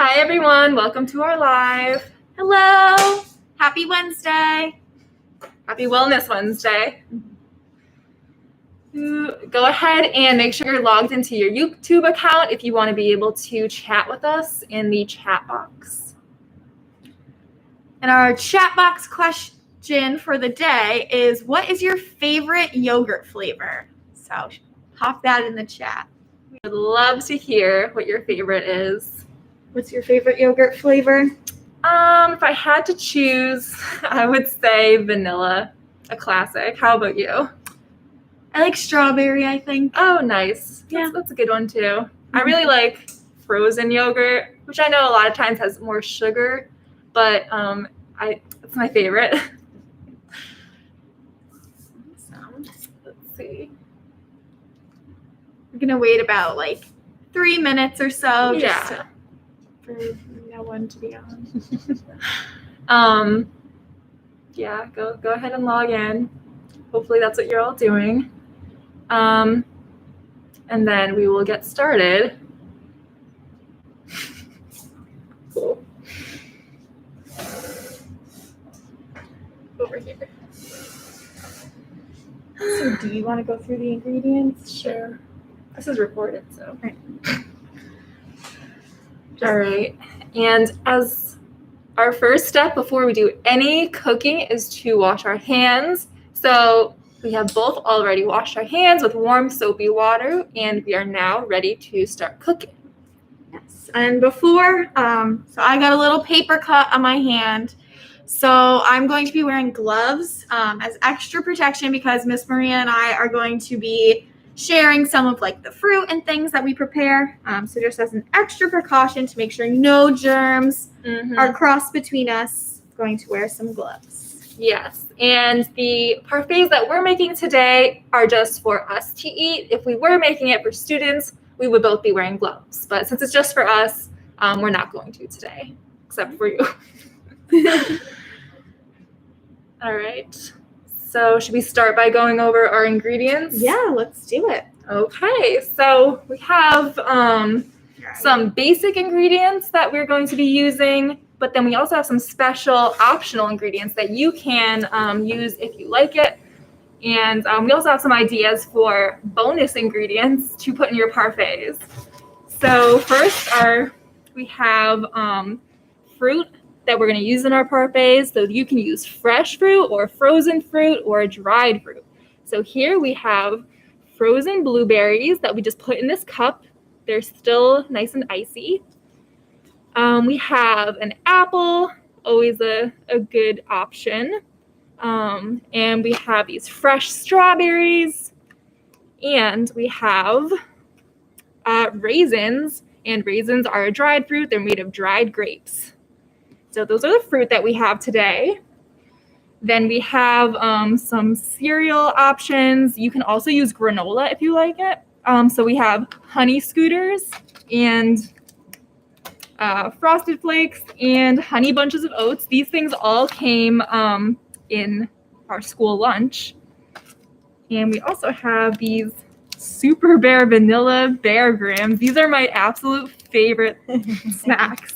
Hi everyone, welcome to our live. Hello, happy Wednesday. Happy Wellness Wednesday. Go ahead and make sure you're logged into your YouTube account if you want to be able to chat with us in the chat box. And our chat box question for the day is, what is your favorite yogurt flavor? So pop that in the chat. We would love to hear what your favorite is. What's your favorite yogurt flavor? If I had to choose, I would say vanilla, a classic. How about you? I like strawberry, I think. Oh, nice. Yeah. That's a good one too. I really like frozen yogurt, which I know a lot of times has more sugar, but it's my favorite. Awesome. Let's see. We're gonna wait about 3 minutes or so for no one to be on. Yeah, go ahead and log in. Hopefully that's what you're all doing. And then we will get started. Cool. Over here. So do you want to go through the ingredients? Sure. This is recorded, so. Right. All right. And as our first step before we do any cooking is to wash our hands. So we have both already washed our hands with warm soapy water, and we are now ready to start cooking. Yes. And before, so I got a little paper cut on my hand. So I'm going to be wearing gloves as extra protection because Miss Maria and I are going to be sharing some of the fruit and things that we prepare. So just as an extra precaution to make sure no germs are crossed between us, I'm going to wear some gloves. Yes, and the parfaits that we're making today are just for us to eat. If we were making it for students, we would both be wearing gloves. But since it's just for us, we're not going to today, except for you. All right. So should we start by going over our ingredients? Yeah, let's do it. Okay, so we have some basic ingredients that we're going to be using, but then we also have some special optional ingredients that you can use if you like it. And we also have some ideas for bonus ingredients to put in your parfaits. So first we have fruit that we're going to use in our parfaits. So you can use fresh fruit or frozen fruit or dried fruit. So here we have frozen blueberries that we just put in this cup. They're still nice and icy. We have an apple, always a good option. And we have these fresh strawberries. And we have raisins. And raisins are a dried fruit. They're made of dried grapes. So those are the fruit that we have today. Then we have some cereal options. You can also use granola if you like it. So we have honey scooters and frosted flakes and honey bunches of oats. These things all came in our school lunch. And we also have these Super Bear Vanilla Bear Grams. These are my absolute favorite snacks.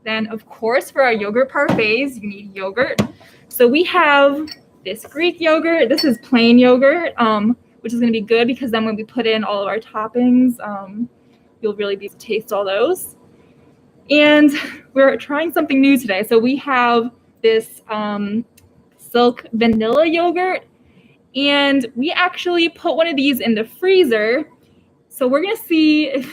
Then, of course, for our yogurt parfaits, you need yogurt. So we have this Greek yogurt. This is plain yogurt, which is going to be good because then when we put in all of our toppings, you'll really be able to taste all those. And we're trying something new today. So we have this Silk vanilla yogurt, and we actually put one of these in the freezer. So we're going to see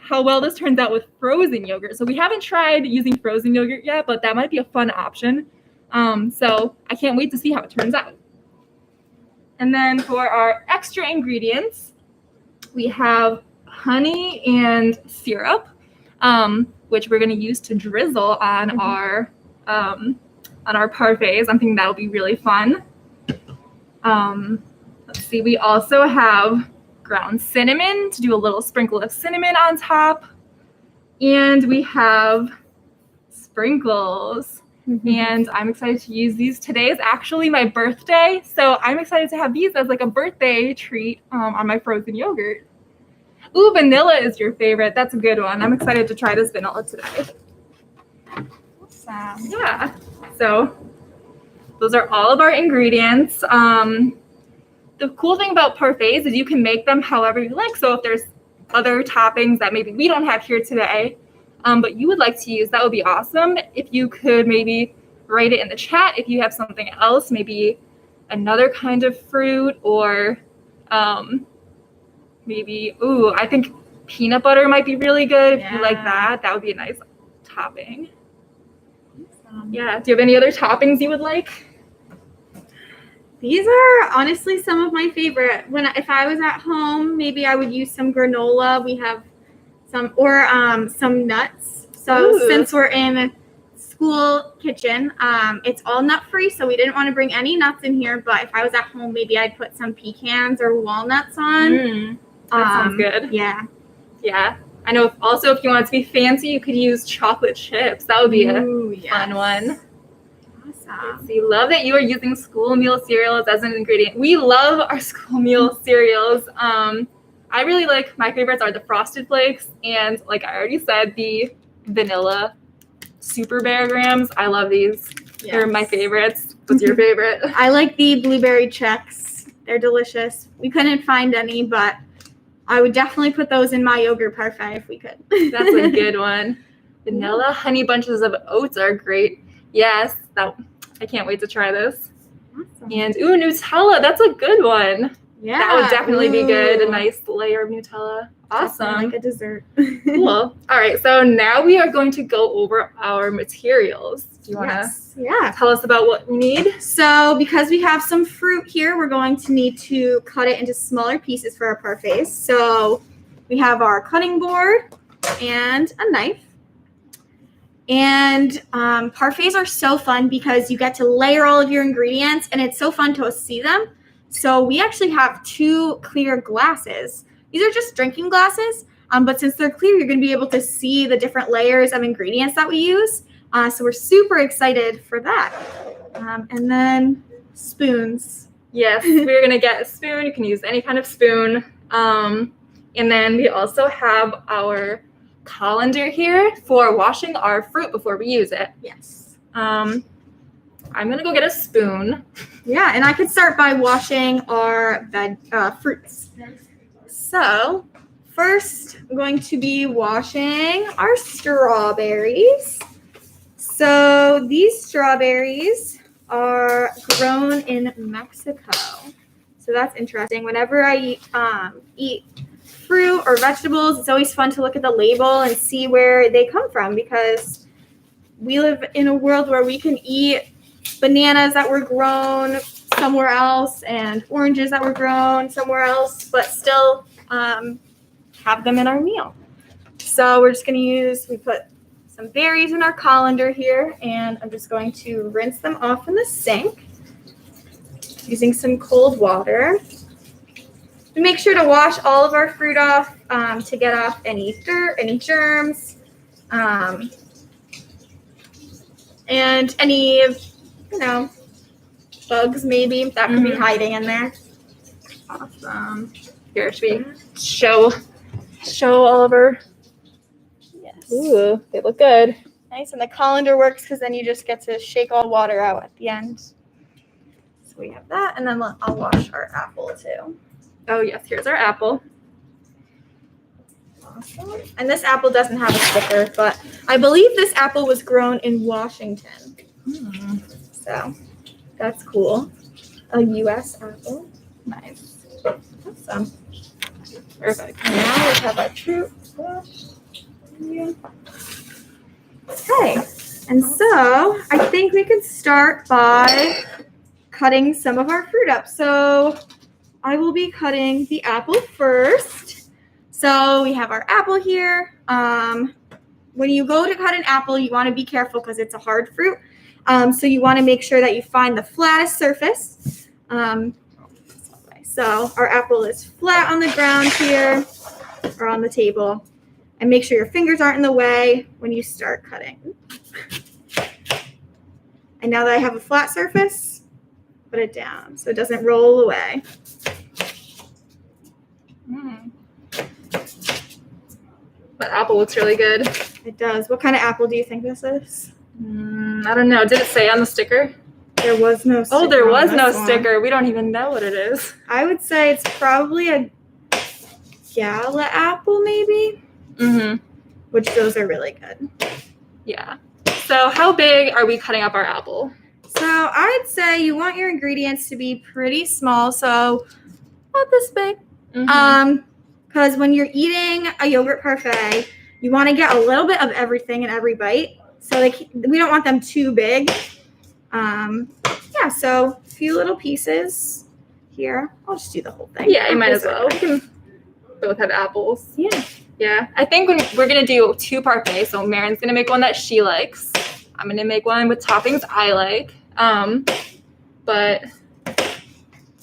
how well this turns out with frozen yogurt. So we haven't tried using frozen yogurt yet, but that might be a fun option. So I can't wait to see how it turns out. And then for our extra ingredients, we have honey and syrup, which we're going to use to drizzle on our parfaits. I'm thinking that'll be really fun. Let's see. We also have ground cinnamon to do a little sprinkle of cinnamon on top. And we have sprinkles. And I'm excited to use these. Today is actually my birthday, so I'm excited to have these as a birthday treat on my frozen yogurt. Ooh, vanilla is your favorite. That's a good one. I'm excited to try this vanilla today. Awesome. Yeah. So those are all of our ingredients. The cool thing about parfaits is you can make them however you like. So if there's other toppings that maybe we don't have here today, but you would like to use, that would be awesome. If you could maybe write it in the chat if you have something else, maybe another kind of fruit, or maybe, ooh, I think peanut butter might be really good if you like that. That would be a nice topping. Yeah. Do you have any other toppings you would like? These are honestly some of my favorite. If I was at home, maybe I would use some granola. We have some, or some nuts. So since we're in school kitchen, it's all nut free, so we didn't want to bring any nuts in here. But if I was at home, maybe I'd put some pecans or walnuts on. That sounds good. Yeah. Yeah. I know. Also, if you want it to be fancy, you could use chocolate chips. That would be a fun one. Awesome. So you love that you are using school meal cereals as an ingredient. We love our school meal cereals. I really like, my favorites are the Frosted Flakes and, like I already said, the vanilla Super Bear Grams. I love these. Yes. They're my favorites. What's your favorite? I like the blueberry Chex. They're delicious. We couldn't find any, but I would definitely put those in my yogurt parfait if we could. That's a good one. Vanilla honey bunches of oats are great. Yes, I can't wait to try this. Awesome. And ooh, Nutella, that's a good one. Yeah, that would definitely be good. A nice layer of Nutella. Awesome. Like a dessert. Cool. All right, so now we are going to go over our materials. Do you want to tell us about what we need? So because we have some fruit here, we're going to need to cut it into smaller pieces for our parfaits. So we have our cutting board and a knife. And parfaits are so fun because you get to layer all of your ingredients, and it's so fun to see them. So we actually have 2 clear glasses. These are just drinking glasses, but since they're clear, you're going to be able to see the different layers of ingredients that we use. So we're super excited for that. And then spoons. Yes, we're going to get a spoon. You can use any kind of spoon. And then we also have our colander here for washing our fruit before we use it. Yes. I'm going to go get a spoon. Yeah, and I could start by washing our fruits. So first, I'm going to be washing our strawberries. So these strawberries are grown in Mexico. So that's interesting. Whenever I eat fruit or vegetables, it's always fun to look at the label and see where they come from, because we live in a world where we can eat bananas that were grown somewhere else and oranges that were grown somewhere else, but still have them in our meal. So we're just going to we put some berries in our colander here, and I'm just going to rinse them off in the sink using some cold water. We make sure to wash all of our fruit off to get off any dirt, any germs, and any, bugs maybe that could be hiding in there. Awesome. Here, should we show all of our? Yes. Ooh, they look good. Nice, and the colander works because then you just get to shake all water out at the end. So we have that, and then I'll wash our apple too. Oh yes, here's our apple. Awesome. And this apple doesn't have a sticker, but I believe this apple was grown in Washington. So that's cool. A U.S. apple. Nice. Awesome. Perfect. Now we have our fruit. Okay. And so I think we could start by cutting some of our fruit up. So I will be cutting the apple first. So we have our apple here. When you go to cut an apple, you want to be careful because it's a hard fruit. So you want to make sure that you find the flattest surface. So our apple is flat on the ground here or on the table. And make sure your fingers aren't in the way when you start cutting. And now that I have a flat surface, put it down so it doesn't roll away. But apple looks really good. It does. What kind of apple do you think this is? I don't know. Did it say on the sticker? There was no sticker. Oh, there was on no this one. sticker. We don't even know what it is. I would say it's probably a gala apple, maybe. Mm-hmm. Which those are really good. Yeah. So how big are we cutting up our apple? So I'd say you want your ingredients to be pretty small. So not this big. Mm-hmm. Because when you're eating a yogurt parfait, you want to get a little bit of everything in every bite. So we don't want them too big. Yeah, so a few little pieces here. I'll just do the whole thing. Yeah, you might as well. We can both have apples. Yeah. Yeah. I think we're going to do 2 parfaits. So Maren's going to make one that she likes. I'm going to make one with toppings I like. But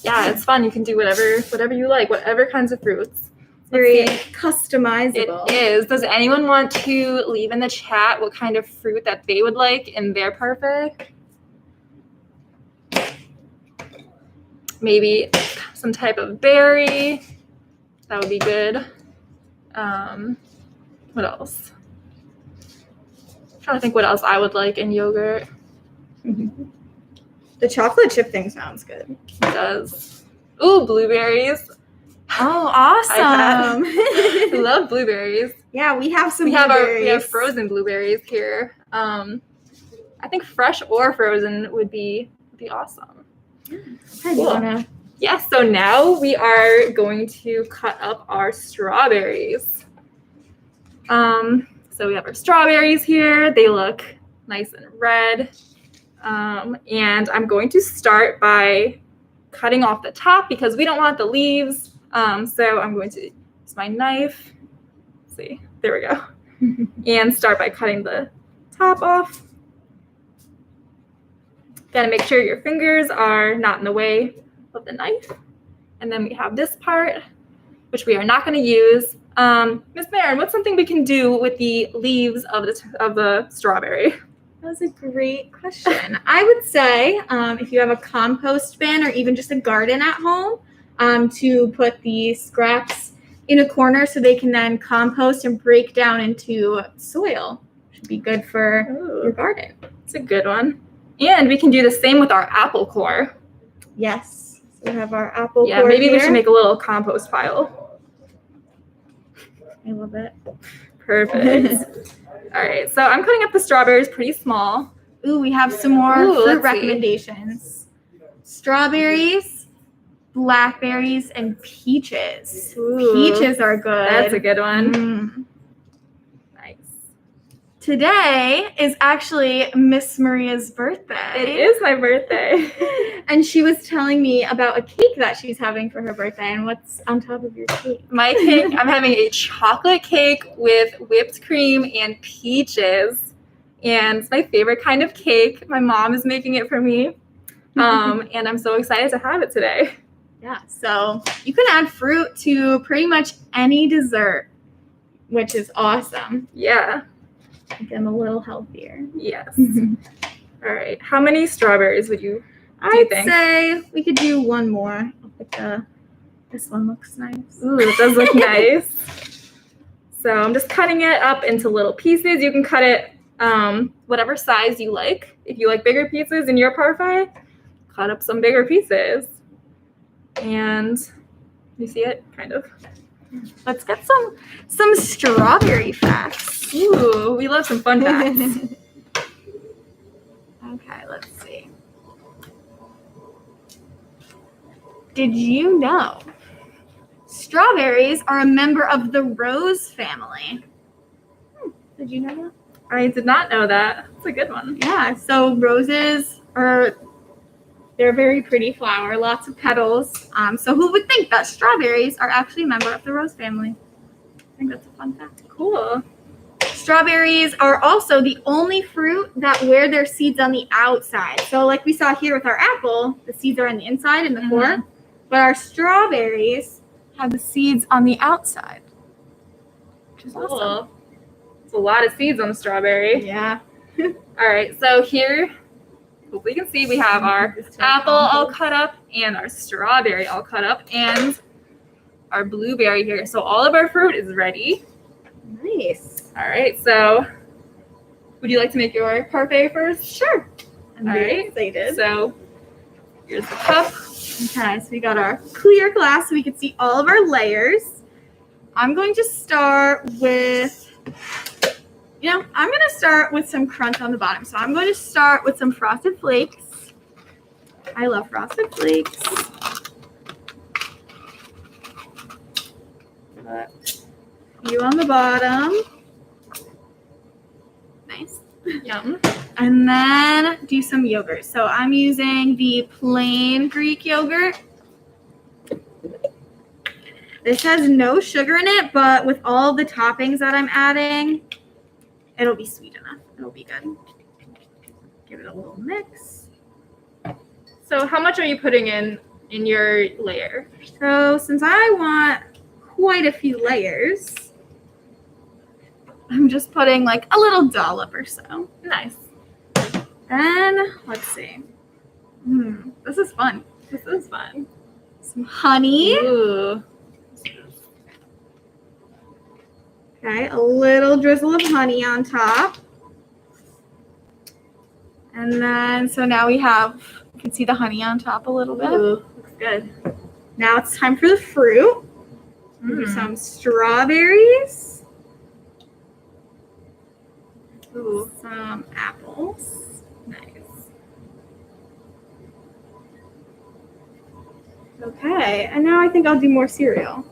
yeah, it's fun. You can do whatever you like, whatever kinds of fruits. Very customizable. It is. Does anyone want to leave in the chat what kind of fruit that they would like in their parfait? Maybe some type of berry. That would be good. What else? I'm trying to think what else I would like in yogurt. The chocolate chip thing sounds good. It does. Ooh, blueberries. Oh, awesome. I love blueberries. Yeah, we have some we blueberries. We have frozen blueberries here. I think fresh or frozen would be awesome. Cool. Yeah, so now we are going to cut up our strawberries. So we have our strawberries here. They look nice and red. And I'm going to start by cutting off the top because we don't want the leaves. So I'm going to use my knife. Let's see, there we go. And start by cutting the top off. Gotta make sure your fingers are not in the way of the knife. And then we have this part, which we are not going to use. Miss Maren, what's something we can do with the leaves of the strawberry? That was a great question. I would say if you have a compost bin or even just a garden at home, to put the scraps in a corner so they can then compost and break down into soil. Should be good for your garden. It's a good one. And we can do the same with our apple core. Yes. So we have our apple core. Yeah, maybe here. We should make a little compost pile. I love it. Perfect. All right, so I'm cutting up the strawberries pretty small. Ooh, we have some more fruit recommendations. Strawberries, blackberries, and peaches. Ooh, peaches are good. That's a good one. Nice. Today is actually Miss Maria's birthday. It is my birthday. And she was telling me about a cake that she's having for her birthday. And what's on top of your cake? My cake, I'm having a chocolate cake with whipped cream and peaches. And it's my favorite kind of cake. My mom is making it for me. And I'm so excited to have it today. Yeah, so you can add fruit to pretty much any dessert, which is awesome. Yeah. Make them a little healthier. Yes. All right. How many strawberries would you think? I'd say we could do one more. This one looks nice. Ooh, it does look nice. So I'm just cutting it up into little pieces. You can cut it whatever size you like. If you like bigger pieces in your parfait, cut up some bigger pieces. And you see it? Kind of. Let's get some strawberry facts. Ooh, we love some fun facts. Okay, let's see. Did you know strawberries are a member of the rose family? Did you know that? I did not know that. That's a good one. Yeah, so roses they're a very pretty flower, lots of petals. So who would think that strawberries are actually a member of the rose family? I think that's a fun fact. Cool. Strawberries are also the only fruit that wear their seeds on the outside. So like we saw here with our apple, the seeds are on the inside in the core, but our strawberries have the seeds on the outside, which is awesome. It's a lot of seeds on the strawberry. Yeah. All right, so here, hopefully you can see we have our apple all cut up and our strawberry all cut up. And our blueberry here. So all of our fruit is ready. Nice. All right, so would you like to make your parfait first? Sure. I'm All very right. excited. So here's the cup. Okay, so we got our clear glass so we can see all of our layers. I'm going to start with, I'm going to start with some crunch on the bottom. So I'm going to start with some Frosted Flakes. I love Frosted Flakes. A few on the bottom. Nice. Yum. And then do some yogurt. So I'm using the plain Greek yogurt. This has no sugar in it, but with all the toppings that I'm adding, it'll be sweet enough. It'll be good. Give it a little mix. So how much are you putting in your layer? So since I want quite a few layers, I'm just putting like a little dollop or so. Nice. Then let's see. This is fun. This is fun. Some honey. Ooh. Okay, a little drizzle of honey on top. And then, so now we have, you can see the honey on top a little bit. Ooh, looks good. Now it's time for the fruit. Do some strawberries. Ooh. Some apples. Nice. Okay, and now I think I'll do more cereal.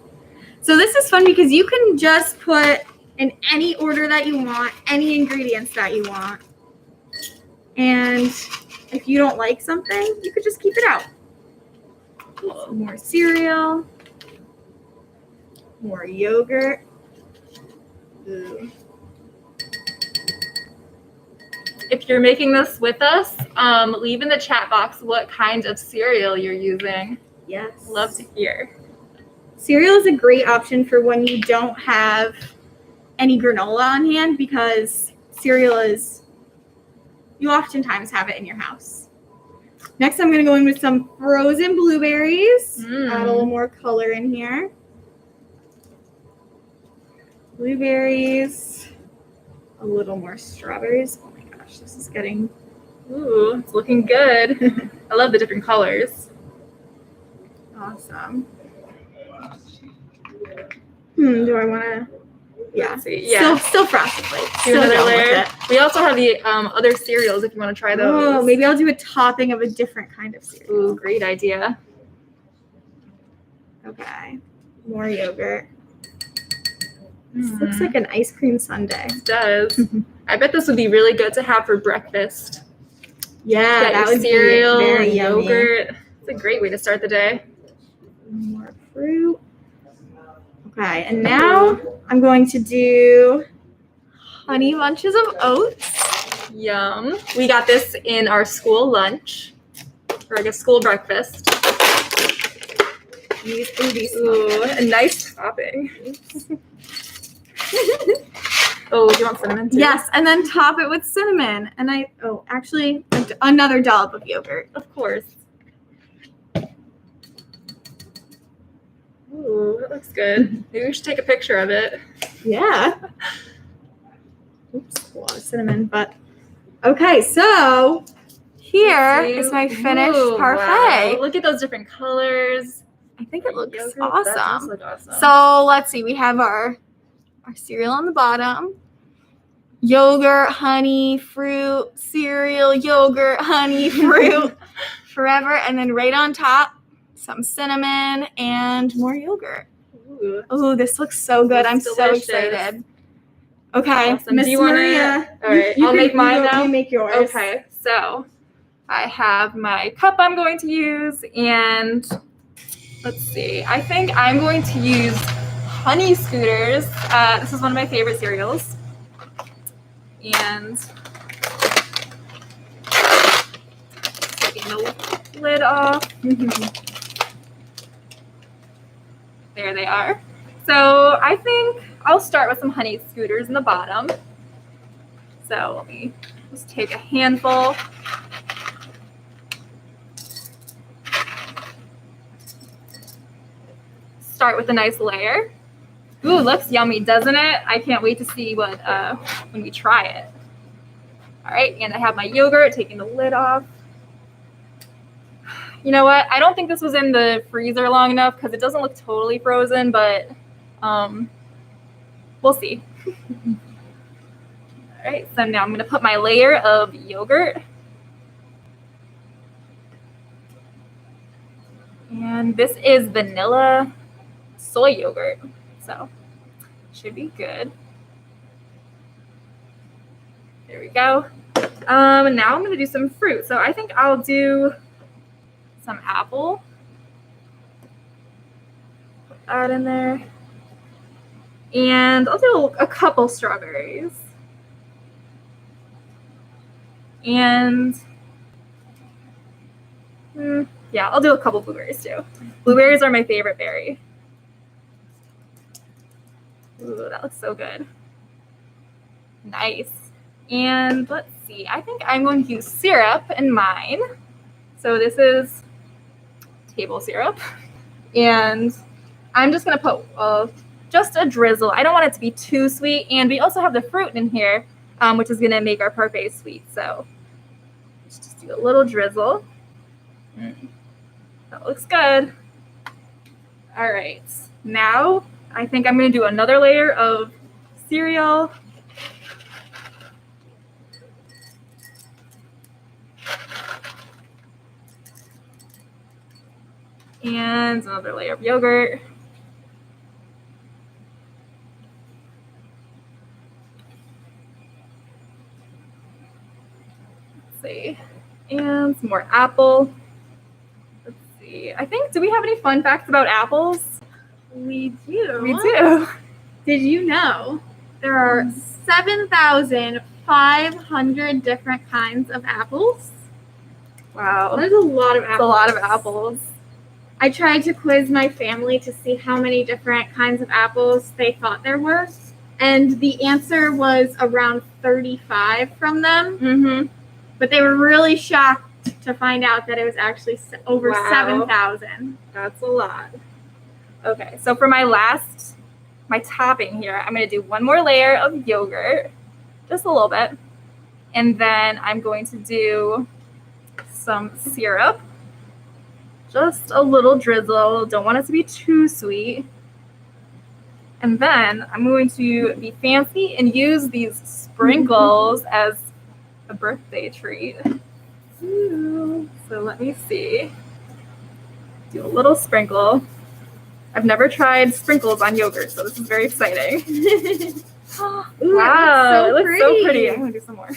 So this is fun because you can just put in any order that you want, any ingredients that you want. And if you don't like something, you could just keep it out. Some more cereal. More yogurt. Ooh. If you're making this with us, leave in the chat box what kind of cereal you're using. Yes. Love to hear. Cereal is a great option for when you don't have any granola on hand because cereal is, you oftentimes have it in your house. Next, I'm going to go in with some frozen blueberries. Add a little more color in here. Blueberries. A little more strawberries. Oh my gosh, this is getting... Ooh, it's looking good. I love the different colors. Awesome. Do I want to? Yeah. Let's see. Yeah. Still Frosted Flakes. Do another layer. We also have the other cereals if you want to try those. Oh, maybe I'll do a topping of a different kind of cereal. Ooh, great idea. Okay. More yogurt. This looks like an ice cream sundae. It does. I bet this would be really good to have for breakfast. Yeah, Got that your would cereal, be very yummy. yogurt. It's a great way to start the day. More fruit. Okay, and now I'm going to do honey bunches of oats. Yum. We got this in our school lunch, or I guess school breakfast. Ooh, a nice topping. Oh, do you want cinnamon too? Yes, and then top it with cinnamon. And actually, another dollop of yogurt. Of course. Ooh, that looks good. Maybe we should take a picture of it. Yeah. Oops, a lot of cinnamon, but okay, so here is my finished parfait. Wow. Look at those different colors. I think it looks Yogurt, awesome. That does look awesome. So let's see, we have our cereal on the bottom. Yogurt, honey, fruit, cereal, yogurt, honey, fruit, forever. And then right on top, some cinnamon and more yogurt. Ooh. Oh, this looks so good. I'm Delicious. so excited. Okay, Awesome. Miss Do you wanna- Maria. All right, I'll make mine now. You make yours. Okay, so I have my cup I'm going to use, and let's see. I think I'm going to use Honey Scooters. This is one of my favorite cereals. And taking the lid off. There they are. So I think I'll start with some Honey Scooters in the bottom. So let me just take a handful. start with a nice layer. Ooh, looks yummy, doesn't it? I can't wait to see what when we try it. All right, and I have my yogurt, taking the lid off. You know what? I don't think this was in the freezer long enough because it doesn't look totally frozen, but we'll see. All right, so now I'm gonna put my layer of yogurt. And this is vanilla soy yogurt, so should be good. There we go. Now I'm gonna do some fruit. So I think I'll do some apple. Put that in there. And I'll do a couple strawberries. And yeah, I'll do a couple blueberries too. Blueberries are my favorite berry. Ooh, that looks so good. Nice. And let's see, I think I'm going to use syrup in mine. So this is table syrup. And I'm just gonna put just a drizzle. I don't want it to be too sweet. And we also have the fruit in here, which is gonna make our parfait sweet. So let's just do a little drizzle. That looks good. All right, now I think I'm gonna do another layer of cereal. And another layer of yogurt. Let's see. And some more apple. Let's see. I think, do we have any fun facts about apples? We do. We do. Did you know there are 7,500 different kinds of apples? Wow. There's a lot of apples. That's a lot of apples. I tried to quiz my family to see how many different kinds of apples they thought there were, and the answer was around 35 from them. Mm-hmm. But they were really shocked to find out that it was actually over Wow. 7,000. That's a lot. Okay, so for my topping here, I'm going to do one more layer of yogurt, just a little bit, and then I'm going to do some syrup. Just a little drizzle. Don't want it to be too sweet. And then I'm going to be fancy and use these sprinkles as a birthday treat. Ooh. So let me see. Do a little sprinkle. I've never tried sprinkles on yogurt, so this is very exciting. Ooh, wow, it looks so pretty. I'm going to do some more.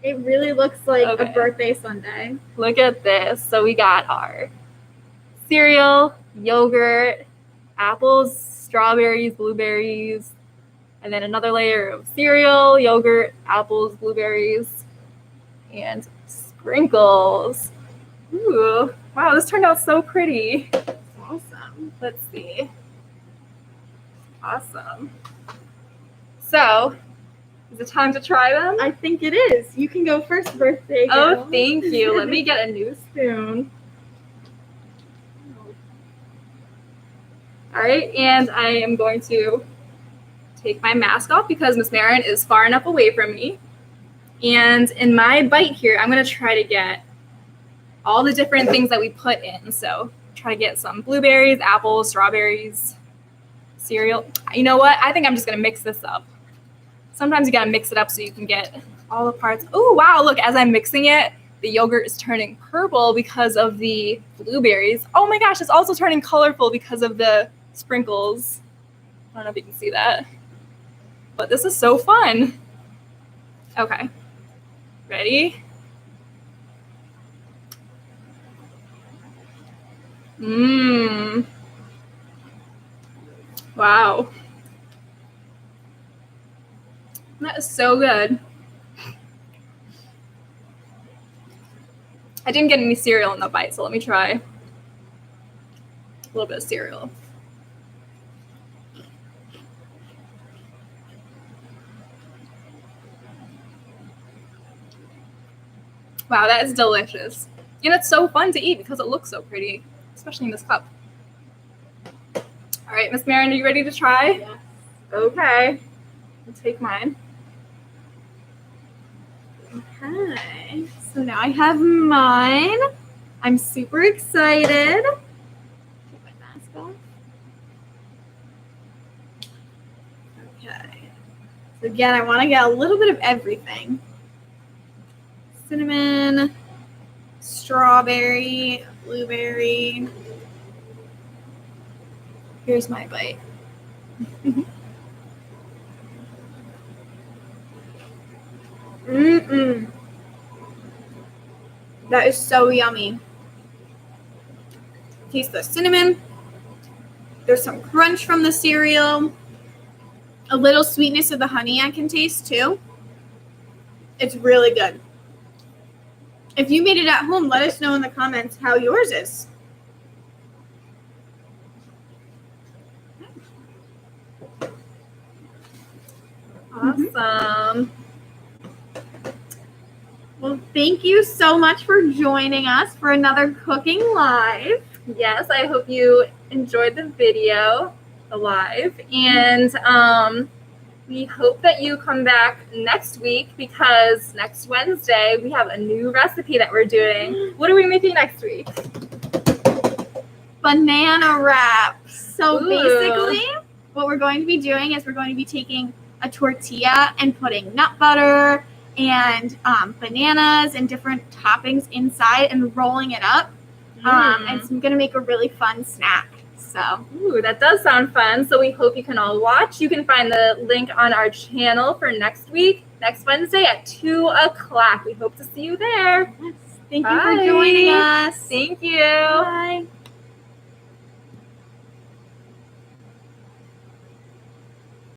It really looks like Okay. a birthday sundae. Look at this. So we got our cereal, yogurt, apples, strawberries, blueberries, and then another layer of cereal, yogurt, apples, blueberries, and sprinkles. Ooh, wow, this turned out so pretty. Awesome. Let's see. Awesome. So, is it time to try them? I think it is. You can go first, birthday girl. Oh, thank you. Let me get a new spoon. All right, and I am going to take my mask off because Miss Maren is far enough away from me. And in my bite here, I'm going to try to get all the different things that we put in. So try to get some blueberries, apples, strawberries, cereal. You know what? I think I'm just going to mix this up. Sometimes you got to mix it up so you can get all the parts. Oh, wow. Look, as I'm mixing it, the yogurt is turning purple because of the blueberries. Oh my gosh, it's also turning colorful because of the sprinkles. I don't know if you can see that. But this is so fun. Okay. Ready? Mmm. Wow. That is so good. I didn't get any cereal in the bite, so let me try a little bit of cereal. Wow, that is delicious. And it's so fun to eat because it looks so pretty. especially in this cup. All right, Miss Maren, are you ready to try? Yes. Okay. I'll take mine. Okay, so now I have mine. I'm super excited. Take my mask off. Okay. So again, I want to get a little bit of everything. Cinnamon, strawberry, blueberry. Here's my bite. Mm-mm. That is so yummy. Taste the cinnamon. There's some crunch from the cereal. A little sweetness of the honey I can taste too. It's really good. If you made it at home, let us know in the comments how yours is. Awesome. Well, thank you so much for joining us for another Cooking Live. Yes, I hope you enjoyed the video live, and we hope that you come back next week because next Wednesday we have a new recipe that we're doing. What are we making next week? Banana wraps. So Ooh. basically, what we're going to be doing is we're going to be taking a tortilla and putting nut butter and bananas and different toppings inside and rolling it up. And it's going to make a really fun snack. So, ooh, that does sound fun. So we hope you can all watch. You can find the link on our channel for next week, next Wednesday at 2 o'clock. We hope to see you there. yes, thank you Bye. for joining us. Thank you. Bye.